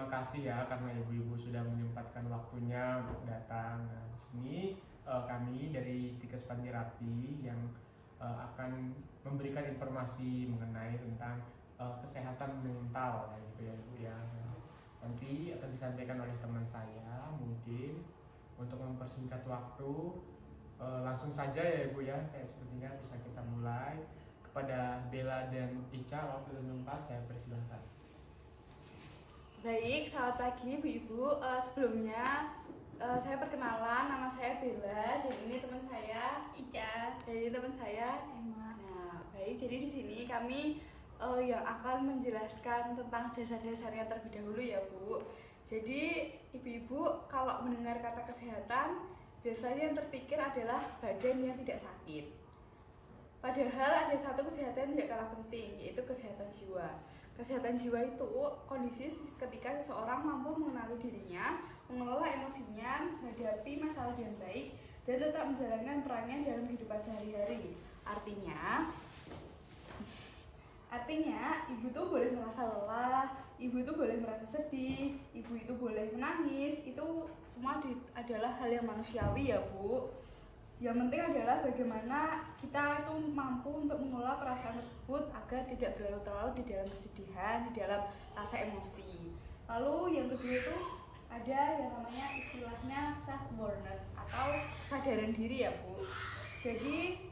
terima kasih ya karena ibu-ibu sudah menyempatkan waktunya untuk datang. Nah, di sini kami dari Tikes Pantirapi yang akan memberikan informasi mengenai tentang kesehatan mental gitu ya ibu ya. Nanti akan disampaikan oleh teman saya mungkin untuk mempersingkat waktu. Langsung saja ya ibu ya, kayak sepertinya bisa kita mulai. Kepada Bella dan Ica, waktu dan tempat saya persilahkan. Baik, selamat pagi ibu-ibu. Sebelumnya saya perkenalan, nama saya Bella dan ini teman saya Ica. dan ini teman saya Emma. Nah, baik. Jadi di sini kami yang akan menjelaskan tentang dasar-dasarnya terlebih dahulu ya Bu. Jadi ibu-ibu kalau mendengar kata kesehatan biasanya yang terpikir adalah badan yang tidak sakit. Padahal ada satu kesehatan yang tidak kalah penting, yaitu kesehatan jiwa. Kesehatan jiwa itu kondisi ketika seseorang mampu mengenali dirinya, mengelola emosinya, menghadapi masalah dengan baik, dan tetap menjalankan perannya dalam kehidupan sehari-hari. Artinya, ibu tuh boleh merasa lelah, ibu itu boleh merasa sedih, ibu itu boleh menangis, itu semua adalah hal yang manusiawi ya Bu. Yang penting adalah bagaimana kita itu mampu untuk mengelola perasaan tersebut agar tidak berlarut-larut di dalam kesedihan, di dalam rasa emosi. Lalu yang kedua itu ada yang namanya istilahnya self-awareness atau kesadaran diri ya Bu. Jadi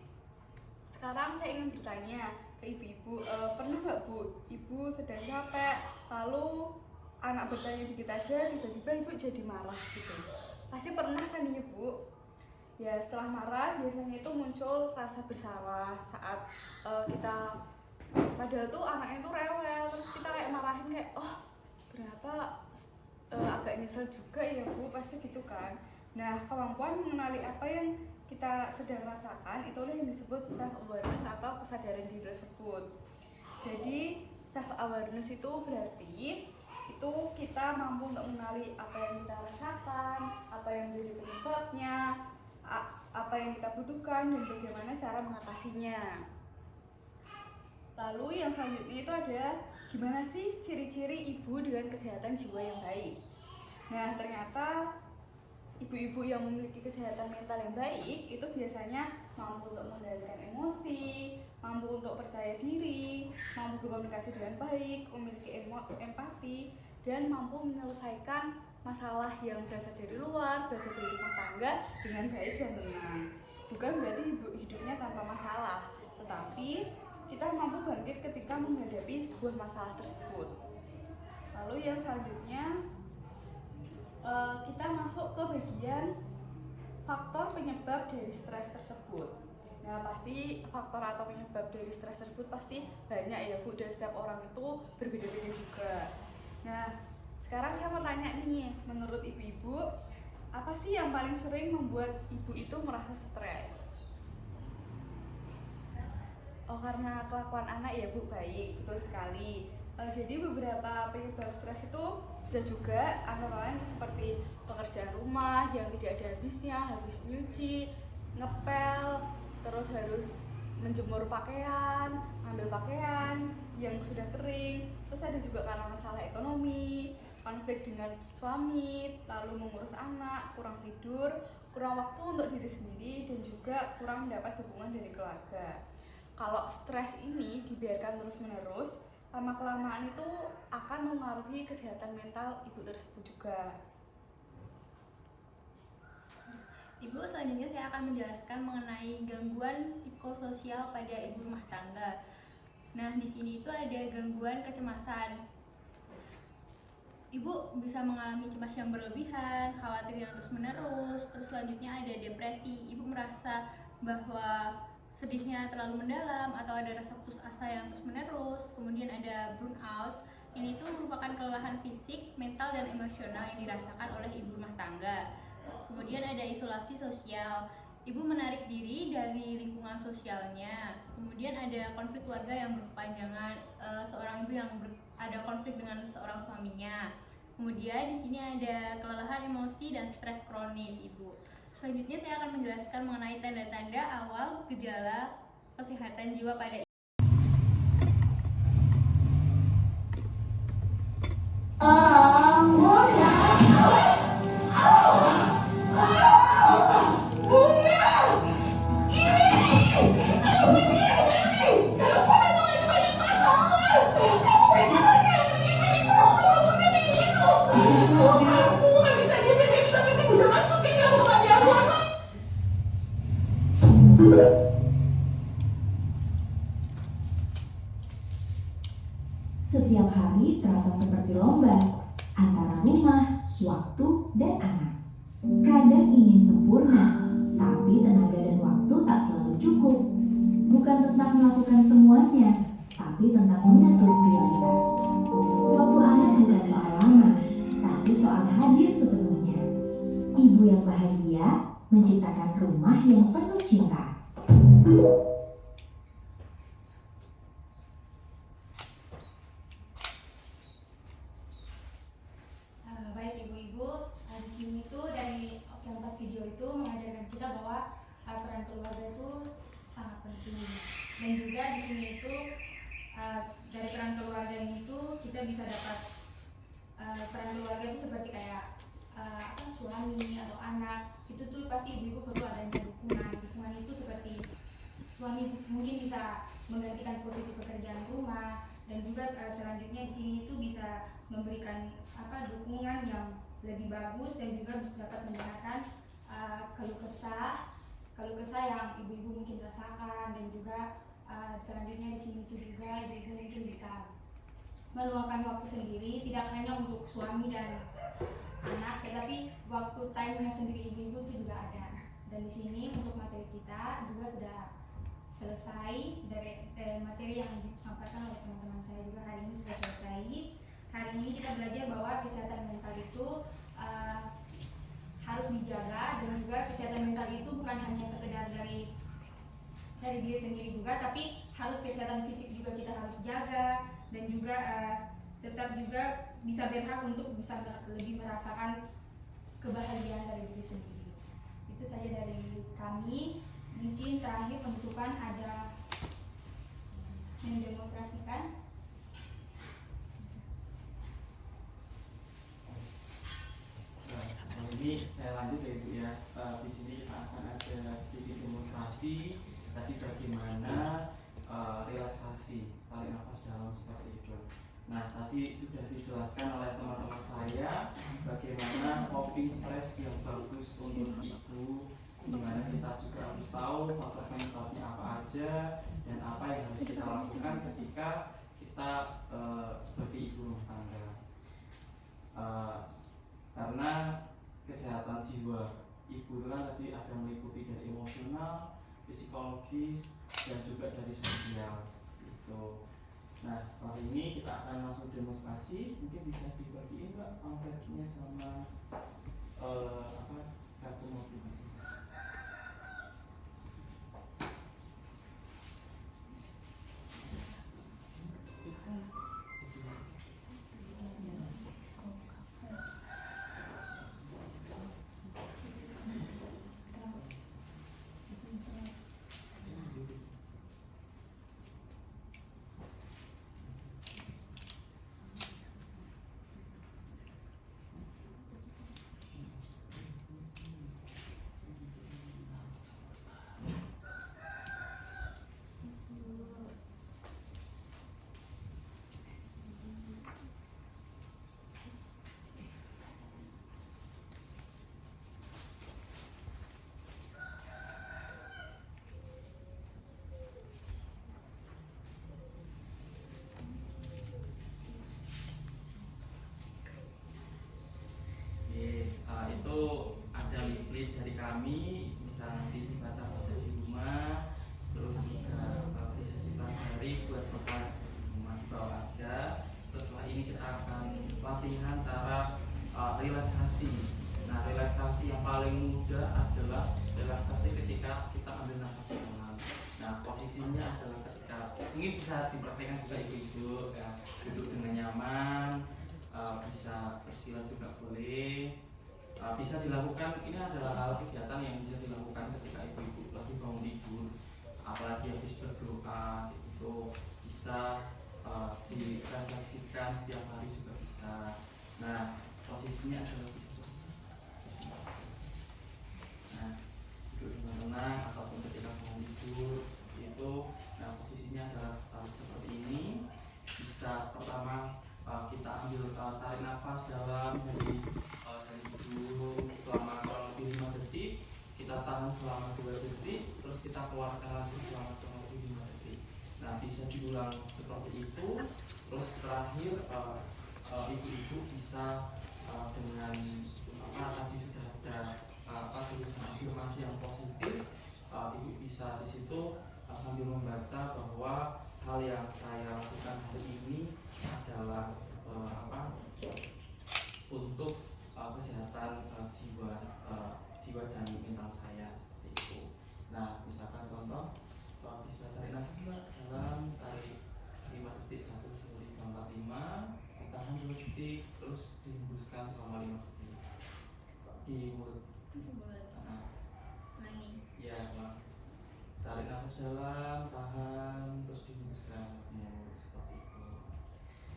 sekarang saya ingin bertanya ke ibu-ibu, pernah nggak Bu, ibu sedang capek, lalu anak bertanya dikit aja, tiba-tiba ibu jadi marah gitu. Pasti pernah kan ya Bu? Ya setelah marah biasanya itu muncul rasa bersalah saat kita padahal tuh anaknya tuh rewel, terus kita kayak marahin kayak oh ternyata agak nyesel juga ya Bu, pasti gitu kan. Nah, kemampuan mengenali apa yang kita sedang rasakan itulah yang disebut self awareness atau kesadaran diri tersebut. Jadi self awareness itu berarti itu kita mampu untuk mengenali apa yang kita rasakan, apa yang menjadi penyebabnya, apa yang kita butuhkan dan bagaimana cara mengatasinya. Lalu yang selanjutnya itu ada gimana sih ciri-ciri ibu dengan kesehatan jiwa yang baik. Nah, ternyata ibu-ibu yang memiliki kesehatan mental yang baik itu biasanya mampu untuk mengendalikan emosi, mampu untuk percaya diri, mampu berkomunikasi dengan baik, memiliki empati, dan mampu menyelesaikan masalah yang berasal dari luar, berasal dari rumah tangga dengan baik dan tenang. Bukan berarti hidupnya tanpa masalah, tetapi kita mampu bangkit ketika menghadapi sebuah masalah tersebut. Lalu yang selanjutnya kita masuk ke bagian faktor penyebab dari stres tersebut. Nah, pasti faktor atau penyebab dari stres tersebut pasti banyak ya Bu, dan setiap orang itu berbeda-beda juga. Nah, sekarang saya mau tanya nih, menurut ibu-ibu, apa sih yang paling sering membuat ibu itu merasa stres? Oh, karena kelakuan anak ya Bu, baik, betul sekali. Jadi beberapa penyebab stres itu bisa juga antara lain seperti pekerjaan rumah yang tidak ada habisnya, harus nyuci, ngepel, terus harus menjemur pakaian, ambil pakaian yang sudah kering. Terus ada juga karena masalah ekonomi, konflik dengan suami, lalu mengurus anak, kurang tidur, kurang waktu untuk diri sendiri, dan juga kurang mendapat dukungan dari keluarga. Kalau stres ini dibiarkan terus-menerus, lama-kelamaan itu akan mempengaruhi kesehatan mental ibu tersebut juga. Ibu, selanjutnya saya akan menjelaskan mengenai gangguan psikososial pada ibu rumah tangga. Nah, di sini itu ada gangguan kecemasan. Ibu bisa mengalami cemas yang berlebihan, khawatir yang terus-menerus, terus selanjutnya ada depresi. Ibu merasa bahwa sedihnya terlalu mendalam atau ada rasa putus asa yang terus-menerus. Kemudian ada burnout. Ini tuh merupakan kelelahan fisik, mental, dan emosional yang dirasakan oleh ibu rumah tangga. Kemudian ada isolasi sosial. Ibu menarik diri dari lingkungan sosialnya. Kemudian ada konflik keluarga yang berkepanjangan. Seorang ibu yang ada konflik dengan seorang suaminya. Kemudian di sini ada kelelahan emosi dan stres kronis ibu. Selanjutnya saya akan menjelaskan mengenai tanda-tanda awal gejala kesehatan jiwa pada ibu. Setiap hari terasa seperti lomba antara rumah, waktu, dan anak. Kadang ingin sempurna, tapi tenaga dan waktu tak selalu cukup. Bukan tentang melakukan semuanya, tapi tentang mengatur prioritas. Waktu anak bukan soal lama, tapi soal hadir sepenuhnya. Ibu yang bahagia menciptakan rumah yang penuh cinta. Baik ibu-ibu, di sini tuh dari keempat video itu mengajarkan kita bahwa peran keluarga itu sangat penting. Dan juga di sini itu dari peran keluarga ini tuh kita bisa dapat peran keluarga itu seperti kayak suami atau anak. Itu tuh pasti ibu-ibu perlu adanya dukungan. Dukungan itu seperti suami mungkin bisa menggantikan posisi pekerjaan rumah, dan juga selanjutnya di sini itu bisa memberikan dukungan yang lebih bagus, dan juga dapat mendengarkan keluh kesah yang ibu-ibu mungkin rasakan, dan juga selanjutnya di sini itu juga ibu-ibu mungkin bisa meluangkan waktu sendiri, tidak hanya untuk suami dan anak, tetapi waktu time-nya sendiri ibu-ibu itu juga ada. Dan di sini untuk materi kita juga sudah selesai dari materi yang disampaikan oleh teman-teman saya juga hari ini sudah selesai. Hari ini kita belajar bahwa kesehatan mental itu harus dijaga, dan juga kesehatan mental itu bukan hanya sekedar dari diri sendiri juga, tapi harus kesehatan fisik juga kita harus jaga, dan juga tetap juga bisa berhak untuk bisa lebih merasakan kebahagiaan dari diri sendiri. Itu saja dari kami. Mungkin terakhir penutupan ada mendemonstrasikan. Ini saya lanjut ya Ibu ya. Di sini kita akan ada sedikit demonstrasi tadi bagaimana relaksasi, tarik nafas dalam seperti itu. Nah, tadi sudah dijelaskan oleh teman-teman saya bagaimana coping stress yang bagus untuk ibu, dimana kita juga harus tahu faktor penyebabnya apa aja dan apa yang harus kita lakukan ketika kita sebagai ibu rumah tangga. Karena kesehatan jiwa ibu itu kan tadi ada meliputi dari emosional, psikologis, dan juga dari sosial itu. Nah, setelah ini kita akan langsung demonstrasi. Mungkin bisa dibagiin Mbak pamfletnya sama kartu motivasi. Itu ada leaflet dari kami, bisa nanti dibaca pada di rumah, terus juga bisa dipelajari buat bekal di rumah, bawa aja. Terus setelah ini kita akan latihan cara relaksasi. Nah, relaksasi yang paling mudah adalah relaksasi ketika kita ambil nafas dalam. Nah, posisinya adalah ketika mungkin bisa dipraktekkan juga ibu-ibu ya, duduk dengan nyaman, bisa bersila juga boleh. Bisa dilakukan, ini adalah hal kegiatan yang bisa dilakukan ketika ibu-ibu lagi bangun tidur, apalagi habis berdoa, itu bisa direfleksikan setiap hari juga bisa. Nah, posisinya adalah nah, duduk dengan tenang ataupun ketika bangun tidur itu, nah posisinya adalah seperti ini. Bisa pertama kita ambil tarik nafas dalam dari hidung selama kurang lebih 5 detik, kita tahan selama 2 detik, terus terus kita keluarkan lagi selama kurang lebih 5 detik. Nah, bisa diulang seperti itu. Terus terakhir ibu-ibu bisa dengan tadi sudah ada tulisan afirmasi yang positif, ibu bisa di situ sambil membaca bahwa hal yang saya lakukan hari ini adalah untuk kesehatan jiwa dan mental saya, seperti itu. Nah, misalkan contoh, bisa tarik nafas dalam, tarik 5 detik, 1, 2, 3, 4, 5, ditahan 2 detik, terus dihembuskan selama 5 detik di mulut. Nah, ya, tarik nafas dalam, tahan, terus dihembuskan mulut, seperti itu.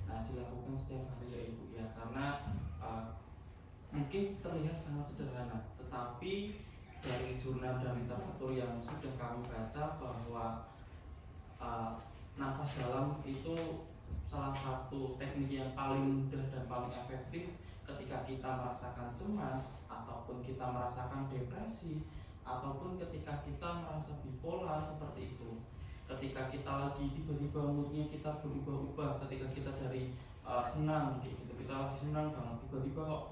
Nah, dilakukan setiap hari ya ibu ya, karena mungkin terlihat sangat sederhana, tetapi dari jurnal dan literatur yang sudah kami baca bahwa nafas dalam itu salah satu teknik yang paling mudah dan paling efektif ketika kita merasakan cemas, ataupun kita merasakan depresi, ataupun ketika kita merasa bipolar, seperti itu. Ketika kita lagi tiba-tiba moodnya kita berubah-ubah, ketika kita dari senang gitu, kita lagi senang banget, tiba-tiba kok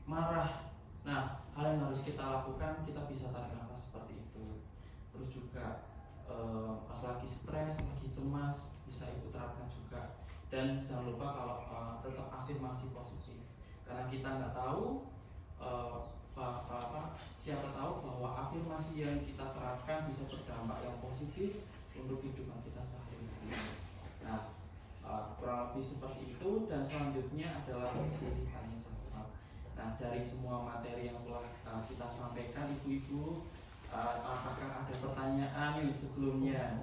marah. Nah, hal yang harus kita lakukan, kita bisa tarik nafas seperti itu. Terus juga pas lagi stres, lagi cemas, bisa ibu terapkan juga. Dan jangan lupa kalau tetap afirmasi positif, karena kita nggak tahu siapa tahu bahwa afirmasi yang kita terapkan bisa berdampak yang positif untuk kehidupan kita sehari-hari. Nah, kurang lebih seperti itu. Dan selanjutnya adalah sesi tanya jawab. Nah, dari semua materi yang telah kita sampaikan, ibu-ibu, apakah ada pertanyaan nih sebelumnya?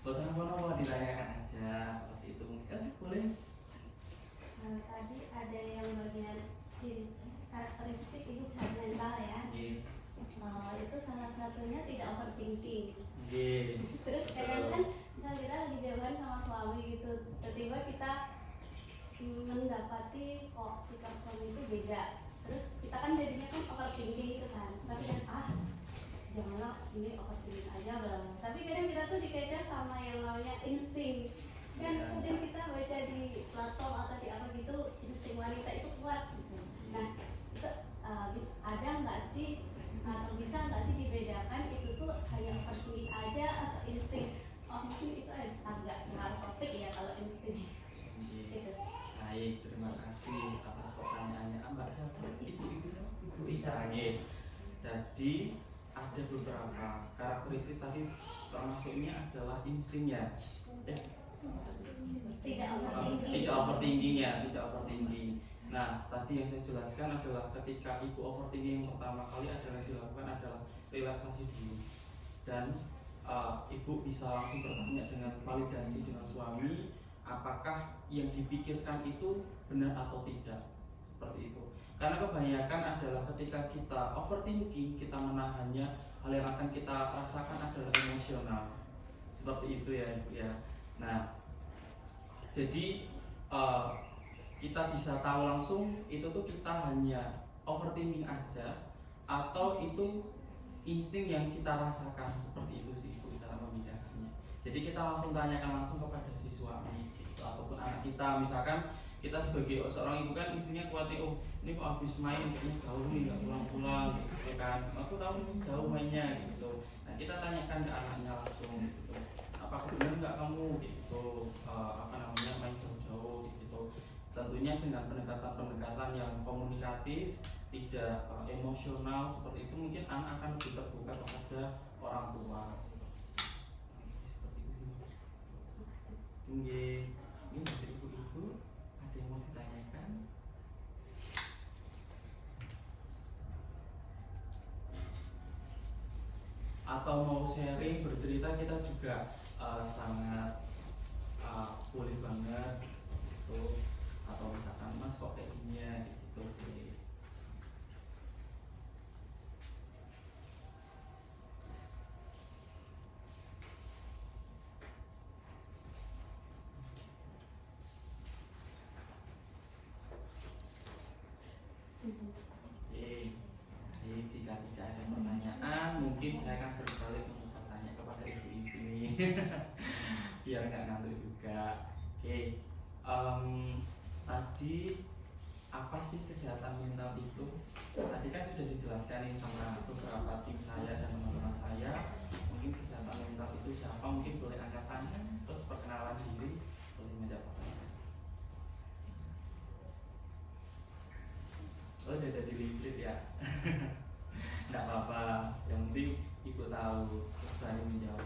Bukan apa-apa, ditanyakan aja, seperti itu. Mungkin boleh. Tadi ada yang bagian karakteristik itu sehat mental ya. Itu salah satunya tidak overthinking. Terus kadang kan misal kita lagi jalan sama suami gitu, tiba-tiba kita mendapati kok sikap suami itu beda. Terus kita kan jadinya kan overthinking gitu kan. Tapi kan janganlah ini overthinking aja bang. Tapi kadang kita tuh dikejar sama yang namanya insting. Kan mungkin kita baca di Plato atau di apa gitu, insting wanita itu kuat gitu. Nah, itu ada nggak sih atau bisa nggak sih dibedakan itu tuh hanya overthinking aja atau insting? Mungkin itu agak hard topik ya kalau insting. Gitu. Baik, terima kasih atas pertanyaannya. Mbak siapa? Ibu Ida. Jadi ada beberapa karakteristik tadi, termasuknya adalah instingnya. Tidak overthinking. Tidak overthinking. Nah, tadi yang saya jelaskan adalah ketika ibu overthinking yang pertama kali adalah dilakukan adalah relaksasi dulu. Dan ibu bisa langsung bertanya dengan validasi dengan suami, apakah yang dipikirkan itu benar atau tidak, seperti itu. Karena kebanyakan adalah ketika kita overthinking, kita menahannya, hal yang akan kita rasakan adalah emosional, seperti itu ya ibu ya. Nah, jadi kita bisa tahu langsung itu tuh kita hanya overthinking aja atau itu insting yang kita rasakan, seperti itu sih ibu cara membedakannya. Jadi kita langsung tanyakan langsung kepada si suami gitu, ataupun anak kita. Misalkan kita sebagai seorang ibu kan instingnya kuat, oh ini kok habis main kayaknya jauh nih nggak pulang-pulang gitu kan, aku tahu ini jauh mainnya gitu. Nah, kita tanyakan ke anaknya langsung gitu, apakah benar nggak kamu gitu main jauh-jauh gitu. Tentunya dengan pendekatan yang komunikatif, tidak emosional, seperti itu mungkin anak akan lebih terbuka kepada orang tua. Seperti itu sih. Ini dari ibu-ibu ada yang mau ditanyakan? Atau mau sharing, bercerita, kita juga sangat boleh banget gitu. Atau misalkan mas kok kayak gini ya gitu. Oke, jadi jika tidak ada pertanyaan, mungkin saya kan berbalik untuk bertanya kepada ibu-ibu ini biar nggak ngantuk juga. Oke, tadi apa sih kesehatan mental itu? Tadi kan sudah dijelaskan nih sama beberapa tim saya dan teman-teman saya. Mungkin kesehatan mental itu siapa? Mungkin boleh angkat tangan, terus perkenalan diri, boleh menjawab pertanyaan. Oh, udah jadi leaflet ya? Nggak apa-apa, yang penting ibu tahu, terus berani menjawab.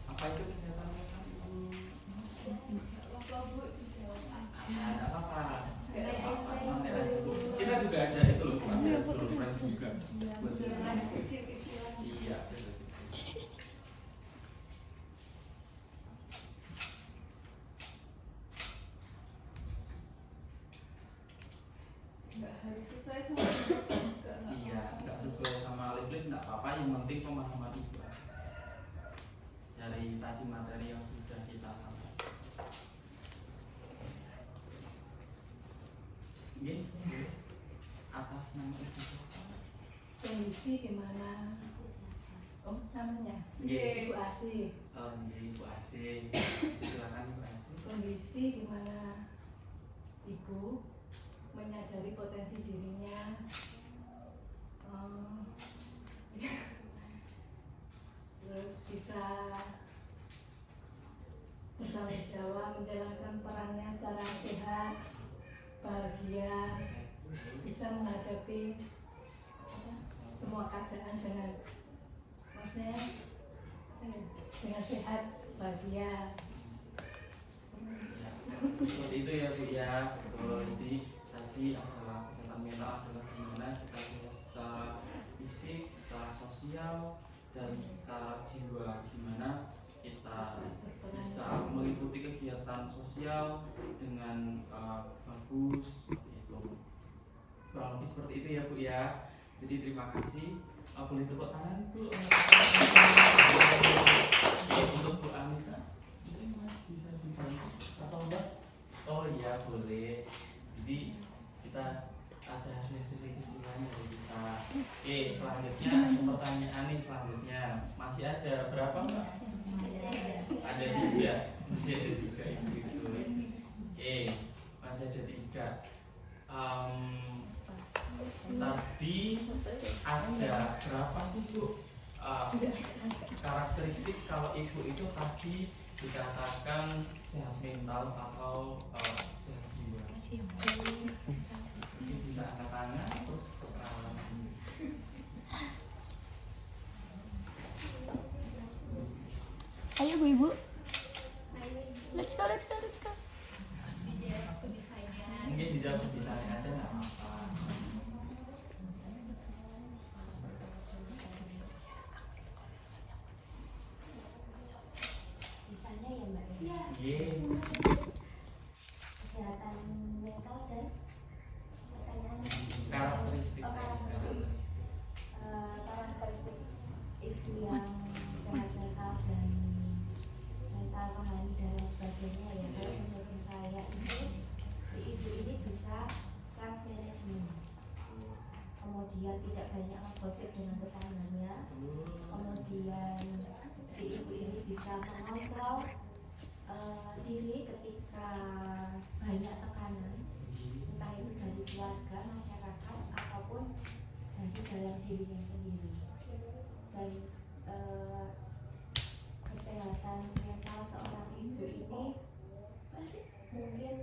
Apa itu kesehatan mental? Nggak apa-apa. Santai aja. Kita juga ada itu loh, ada surprise juga buat kecil-kecilan. iya, betul. Nggak harus sesuai sama juga nggak Iya, nggak sesuai sama leaflet nggak apa-apa, yang penting pemahaman ibu aja. Dari tadi materi yang sudah kita sampaikan. Oke, atas nama ibu siapa? Kondisi gimana? Oh, namanya? Nggih. Ibu Asih. Oh, nggih, Ibu Asih. Silakan Ibu Asih. Kondisi gimana? Ibu menyadari potensi dirinya. Terus bisa bertanggung jawab menjalankan perannya secara sehat, bahagia, bisa menghadapi semua keadaan dengan maksudnya dengan sehat, bahagia. Seperti itu ya Bu ya. Betul. Jadi tadi adalah kesehatan mental adalah gimana kita lihat secara fisik, secara sosial, dan secara jiwa, gimana kita bisa mengikuti kegiatan sosial dengan bagus seperti itu. Kurang lebih seperti itu ya Bu ya. Jadi terima kasih. Boleh tepuk tangan Bu. Untuk Bu Anita. Jadi Mas bisa dibantu atau enggak? Oh iya boleh. Jadi kita ada hasil kecilan dari kita. Oke, selanjutnya ada pertanyaan nih selanjutnya. Masih ada berapa Mbak? Ada 3. Masih ada 3 itu. Oke, masih ada 3. Tadi ada berapa sih Bu karakteristik kalau ibu itu tadi dikatakan sehat mental atau sehat jiwa? Mungkin bisa angkat tangan terus kenalan. Ayo Bu Ibu. Let's go. Mungkin dijawab sebisanya aja nggak apa-apa. Misalnya ya Mbak ya. Iya. Kesehatan mental dan pertanyaan Karakteristik tadi, karakteristik. karakteristik ibu yang sehat mental dan mental rohani dan lain sebagainya ya. Kalau menurut saya itu si ibu ini bisa self management, kemudian tidak banyak ngegosip dengan tetangganya, kemudian si ibu ini bisa mengontrol diri ketika banyak tekanan, entah itu dari keluarga, masyarakat, ataupun dari dalam dirinya sendiri. Dan kesehatan mental seorang ibu ini mungkin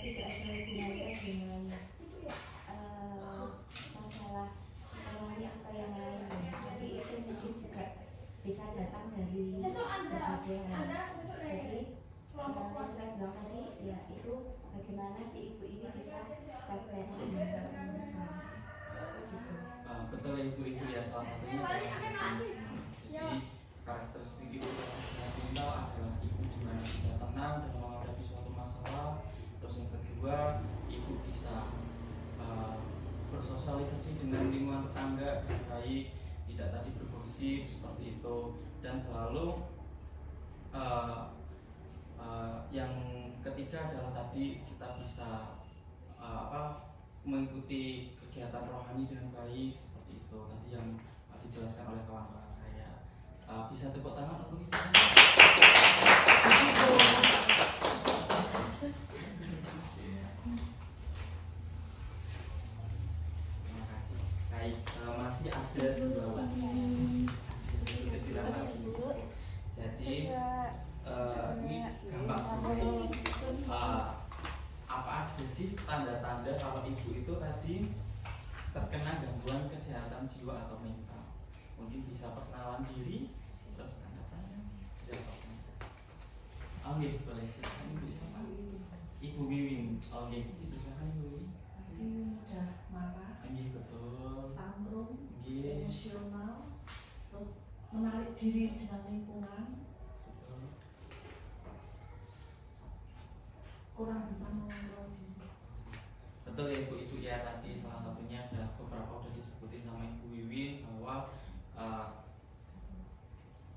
tidak ada hubungannya dengan masalah ekonomi atau yang lain, tapi itu mungkin juga bisa datang dari berbagai hal. Jadi yang saya bilang tadi ya itu bagaimana si ibu ini bisa self management. Betul ya ibu ya, salah satunya adalah self-management. Jadi karakteristik ibu yang sehat mental adalah ibu dimana bisa tenang dalam menghadapi suatu masalah. Terus yang kedua, ibu bisa bersosialisasi dengan lingkungan tetangga yang baik, tidak tadi bergosip seperti itu, dan selalu yang ketiga adalah tadi kita bisa mengikuti kegiatan rohani dengan baik seperti itu tadi yang dijelaskan oleh kawan-kawan saya. Bisa tepuk tangan untuk itu. Terima kasih. Baik, masih ada dua kecilan lagi. Jadi ini gampang sih. Apa aja sih tanda-tanda kalau ibu itu tadi terkena gangguan kesehatan jiwa atau mental? Mungkin bisa perkenalan diri, terus tanda tanya. Oke, boleh silakan ibu siapa? Ibu Wiwin. Oke, ibu silakan ibu Wiwin. Mudah marah, Oke, betul. tantrum, Oke, emosional, terus menarik diri dengan lingkungan, betul. kurang bisa mengontrol diri. Betul ya ibu, itu ya tadi salah satunya ada beberapa udah disebutin sama ibu Wiwin bahwa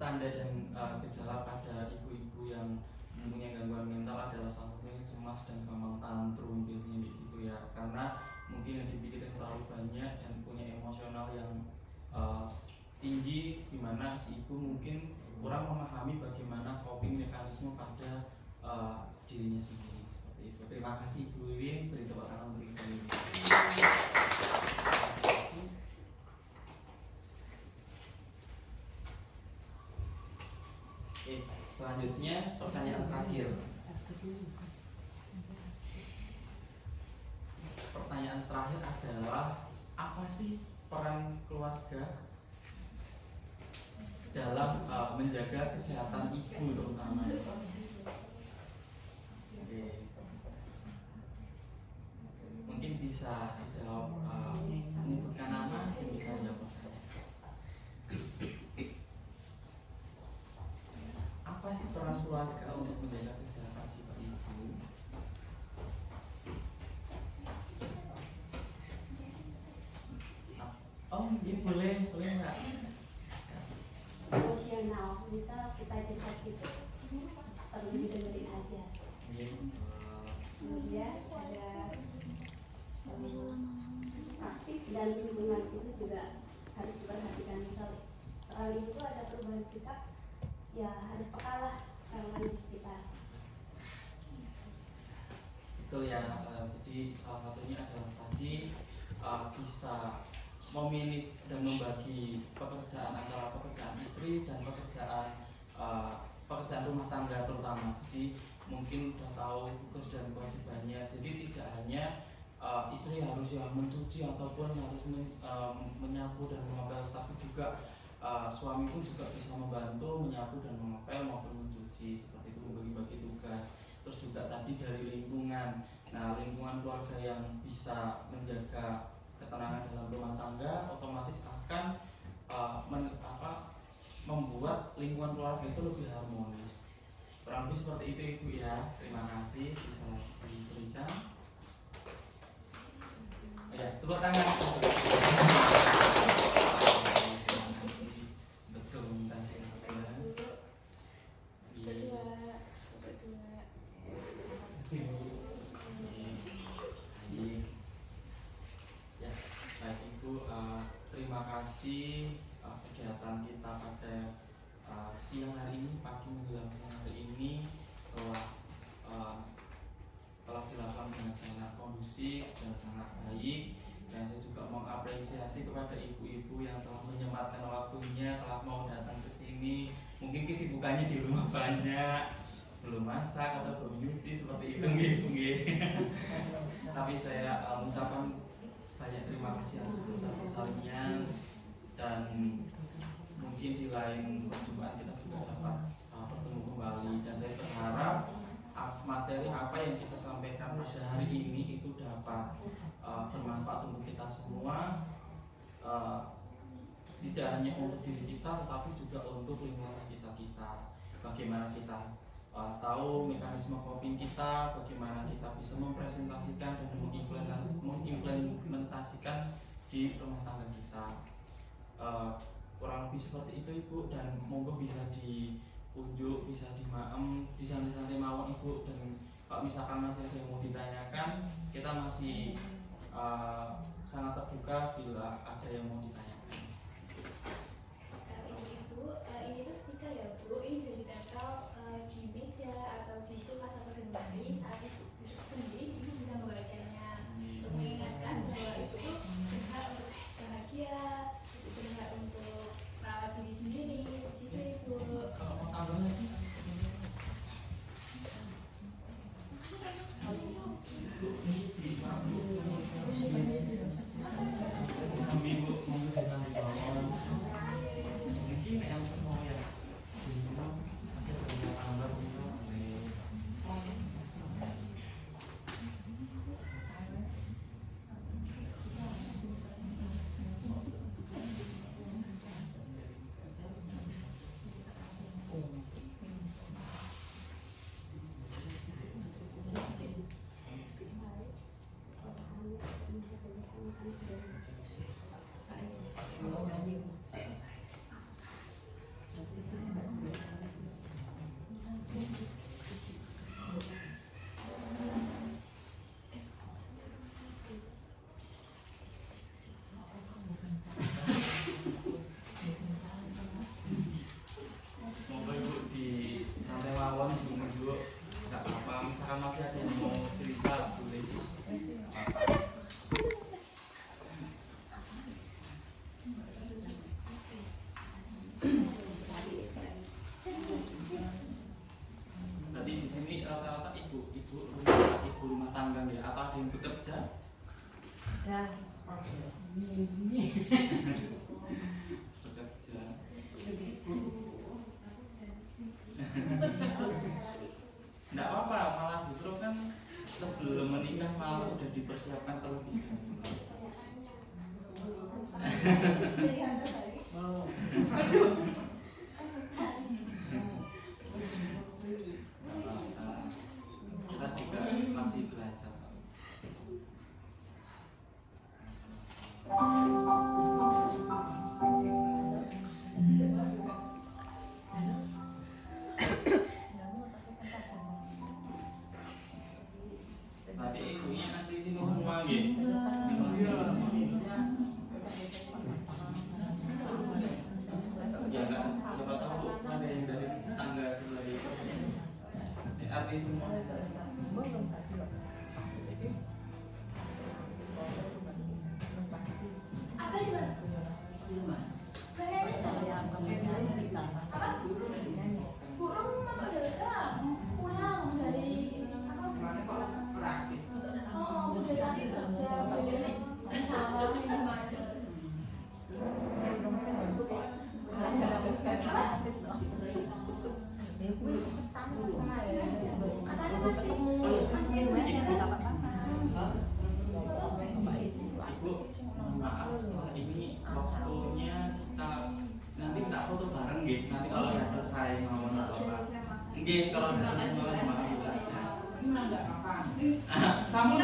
tanda dan gejala pada ibu-ibu yang mempunyai gangguan mental adalah salah satunya cemas dan gampang tantrum biasanya gitu ya, karena mungkin yang dipikirkan terlalu banyak dan punya emosional yang tinggi, dimana si ibu mungkin kurang memahami bagaimana coping mekanisme pada dirinya sendiri seperti itu. Terima kasih Ibu Wiwin, beri tepuk tangan untuk Ibu Wiwin. Oke, selanjutnya pertanyaan terakhir. Pertanyaan terakhir adalah apa sih peran keluarga dalam menjaga kesehatan ibu terutama? Oke. Mungkin bisa dijawab, menyebutkan nama, bisa jawab. Apa sih peran keluarga untuk menjaga kesehatan si ibu? Oh, iya boleh nggak? Emosional, misal kita cerita gitu perlu didengerin aja. Iya. Kemudian ada praktis dan lingkungan itu juga harus diperhatikan. Misal soal itu ada perubahan sikap, ya harus pekalah orang lain di sekitar. Betul ya, jadi salah satunya adalah tadi bisa memanage dan membagi pekerjaan antara pekerjaan istri dan pekerjaan rumah tangga terutama. Jadi mungkin sudah tahu tugas dan kewajibannya. Jadi tidak hanya istri harus yang mencuci ataupun harus menyapu dan mengepel, tapi juga suami pun juga bisa membantu menyapu dan mengepel maupun mencuci, seperti itu, membagi-bagi tugas. Terus juga tadi dari lingkungan. Nah, lingkungan keluarga yang bisa menjaga ketenangan dalam rumah tangga otomatis akan membuat lingkungan keluarga itu lebih harmonis. Kurang lebih seperti itu Ibu ya. Terima kasih bisa diberikan. Ya, tepuk tangan. Betul, minta silakan. Ya, baik Ibu, terima kasih kegiatan kita pada siang hari ini, pagi menjelang siang hari ini telah dilakukan dengan sangat kondusif dan sangat baik. Dan saya juga mengapresiasi kepada ibu-ibu yang telah menyempatkan waktunya, telah mau datang ke sini. Mungkin kesibukannya di rumah banyak, belum masak atau belum nyuci seperti itu, tapi saya mengucapkan banyak terima kasih yang sebesar-besarnya, dan mungkin di lain perjumpaan kita juga dapat bertemu kembali. Dan saya berharap materi apa yang kita sampaikan pada hari ini itu dapat bermanfaat untuk kita semua, tidak hanya untuk diri kita tetapi juga untuk lingkungan sekitar kita. Bagaimana kita tahu mekanisme coping kita, bagaimana kita bisa mempresentasikan dan mengimplementasikan di rumah tangga kita. Kurang lebih seperti itu Ibu, dan monggo bisa diunjuk, bisa dimaem, disantai-santai mawon Ibu, dan kalau misalkan masih ada yang mau ditanyakan, kita masih sangat terbuka bila ada yang mau ditanyakan. Ini Bu, ini tuh stiker ya Bu, ini bisa ditempel di meja atau di sofa atau di lemari. Saat Ibu duduk sendiri, Ibu bisa membacanya untuk mengingatkan bahwa itu tuh berhak untuk bahagia, itu berhak untuk merawat diri sendiri, gitu Ibu. Kalau mau tambah lagi, monggo Ibu di santai mawon dulu, nggak apa-apa. Misalkan masih ada yang mau cerita, boleh Ibu. Tadi di sini rata-rata ibu rumah tangga ya. Apa ada yang bekerja? Ya, Bekerja. Nggak apa-apa, malah justru kan sebelum menikah malah udah dipersiapkan terlebih dahulu. Jadi hantar balik. Kita juga masih belajar. Tadi ibunya asli sini semua gitu. Ya enggak, siapa tahu Bu, ada yang dari tangga sebelah itu. Arti semua. Apa di mana? Kayaknya apa? Burung apa datang? Pulang dari apa? Oh, udah tadi kerja, sama ini mana? Ibu, maaf setelah ini waktunya kita nanti tak foto bareng gitu. Nanti kalau udah selesai mau apa? Nggih, kalau udah selesai mau maaf aja. Sama.